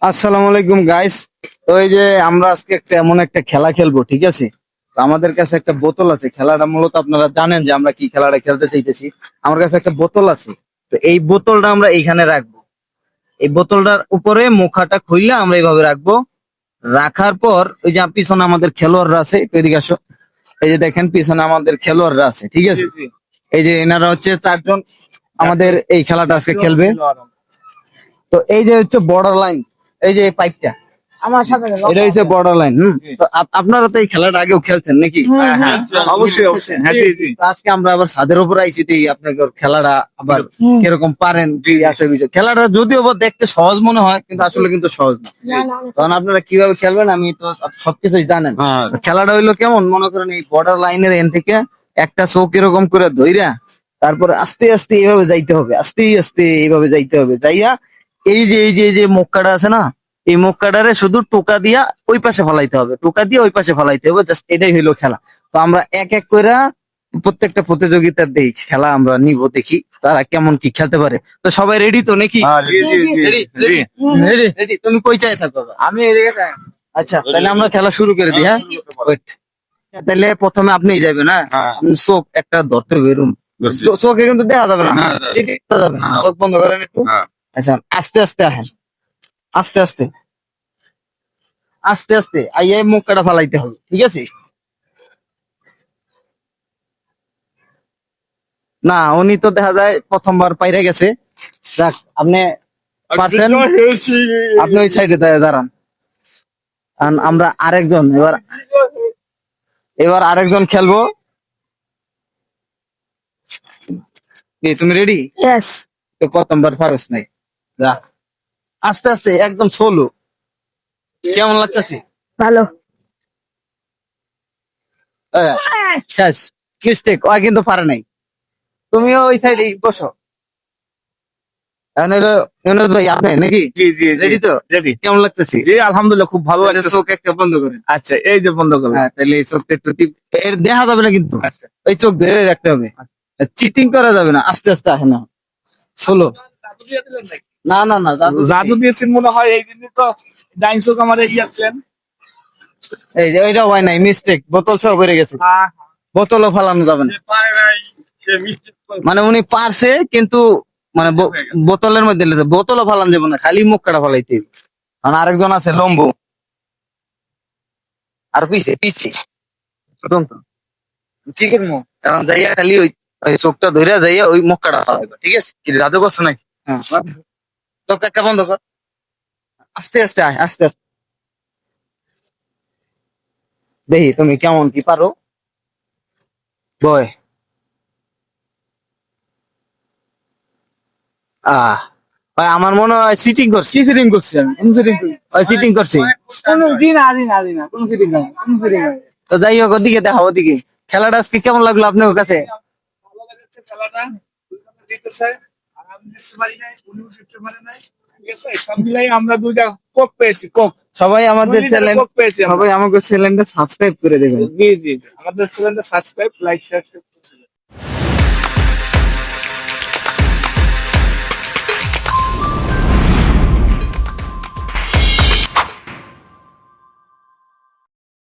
আসসালামু আলাইকুম গাইস। তো এই যে আমরা আজকে এমন একটা খেলা খেলবো, ঠিক আছে? তো আমাদের কাছে একটা বোতল আছে। খেলাটা মূলত আপনারা জানেন যে আমরা কি খেলাটা খেলতে চাইতেছি। আমার কাছে একটা বোতল আছে। তো এই বোতলটা আমরা এইখানে রাখবো। এই বোতলটার উপরে মুখাটা খুললে আমরা এইভাবে রাখবো। রাখার পর ওই যে পিছনে আমাদের খেলোয়াড়রা আছে, একটু এদিকে আসো। এই যে দেখেন পিছনে আমাদের খেলোয়াড়রা আছে, ঠিক আছে? এই যে এনারা হচ্ছে 4 জন আমাদের এই খেলাটা আজকে খেলবে। তো এই যে হচ্ছে বর্ডার লাইন, এই যে পাইপটা আমার সাথে এটা হচ্ছে বর্ডার লাইন। তো আপনারা তো এই খেলাটা আগেও খেলছেন নাকি? অবশ্যই অবশ্যই। হ্যাঁ, জি জি। তো আজকে আমরা আবার ছাদের উপর আইছি, তো আপনাকে খেলাটা আবার কিরকম পারেন আসলে বিষয়। খেলাটা যদিও বা দেখতে সহজ মনে হয়, কিন্তু আসলে কিন্তু সহজ না। তখন আপনারা কিভাবে খেলবেন আমি তো সবকিছুই জানেন। তো খেলাটা হইলো কেমন, মনে করেন এই বর্ডার লাইনের এন থেকে একটা চোখ এরকম করে ধইরা তারপরে আস্তে আস্তে এইভাবে যাইতে হবে, আস্তে আস্তে এইভাবে যাইতে হবে। যাইয়া এই যে মক্কাটা আছে না, এই মক্কাটারে শুধু টোকা দিয়া ওই পাশে ফালাইতে হবে, টোকা দিয়ে ওই পাশে ফালাইতে হবে। জাস্ট এটাই হইলো খেলা। তো আমরা এক এক করে প্রত্যেকটা প্রতিযোগিতার খেলা আমরা নিব, দেখি তারা কেমন কি খেলতে পারে। তো সবাই রেডি তো নাকি? জি জি জি রেডি জি। Ready ready. তুমি কই চাই থাকো? আমি এদিকে যাই। আচ্ছা, তাহলে আমরা খেলা শুরু করে দিই। হ্যাঁ, ওয়েট। তাহলে প্রথমে আপনিই যাবেন। হ্যাঁ, চোখ একটা ধরতে হবে এরকম। চোখে কিন্তু দেখা যাবে না, দেখা যাবে না। চোখ বন্ধ করেন একটু। আচ্ছা, আস্তে আস্তে আহেন, আস্তে আস্তে আস্তে আস্তে আইয়ে মুখটা ফালাইতে হবে, ঠিক আছে? না, উনি তো দেখা যায় প্রথমবার পাইরে গেছে। যাক, আপনি পারছেন, আপনি ওই সাইডে দাঁড়ান। আর আমরা আরেকজন এবার এবার আরেকজন খেলবো। তুমি রেডি? ইয়েস। তো প্রথমবার পারস নাই, যা আস্তে আস্তে একদম সোলো। কেমন লাগতেছে? ভালো। শেষ মিস্টেক, ও কিন্তু পারে নাই। তুমিও ওই সাইডে বসো। এখন হলো ইউনুস ভাই, আপনি নাকি জি জি রেডি? তো রেডি। কেমন লাগতেছে? জি আলহামদুলিল্লাহ, খুব ভালো তাহলে লাগছে। চোখ একটা বন্ধ করেন। আচ্ছা, এই যে বন্ধ করলাম। হ্যাঁ, তাহলে এই চোখটা একটু এর দেখা যাবে না কিন্তু, আচ্ছা। ওই চোখ ধরে রাখতে হবে। চিটিং করা যাবে না, আস্তে আস্তে আসে না, সোলো। না না না, জাদু দিয়েছেন মনে হয়, এই জন্য তো ডাইন চোখ আমার ইয়েছিলেন। এই যে ওইটা হয় নাই, মিস্টেক। বোতল সব বেড়ে গেছে, বোতলও ফালানো যাবে না। মানে উনি পারছে কিন্তু মানে বোতলের মধ্যে বোতলও ফালান যাবে না, খালি মুখ কাটা ফালাইতে। মানে আরেকজন আছে লম্বু, আর পিছে পিছে কি করবো এখন? যাইয়া খালি ওই ওই চোখটা ধরে যাইয়া ওই মুখ কাটা ফালাইবা, ঠিক আছে? কি জাদু করছো নাকি? হ্যাঁ, চোখ একটা বন্ধ কর, আস্তে আস্তে আয়, আস্তে আস্তে। দেখি তুমি কেমন কি পারো। বয় ভাই, আমার মনে হয় চিটিং করছি। কি সিটিং করছি আমি? কোন সিটিং করছি? চিটিং করছি। কোনো দিন আদি না কোন সিটিং না, কোন সিটিং না। তো যাই হোক, ওদিকে দেখা, ওদিকে খেলাটা আজকে কেমন লাগলো আপনার কাছে? ভালো লাগাচ্ছে খেলাটা, দুইজনে জিতেছে আর আমি জিততে পারি নাই, উনিও জিততে পারে নাই। ঠিক আছে, সব মিলাই আমরা দুইটা কোপ পেয়েছি, কোপ। সবাই আমাদের চ্যানেল, কোপ পেয়েছি আমরা। সবাই আমাদের চ্যানেলটা সাবস্ক্রাইব করে দেবেন। জি জি জি। আমাদের চ্যানেলটা সাবস্ক্রাইব, লাইক, শেয়ার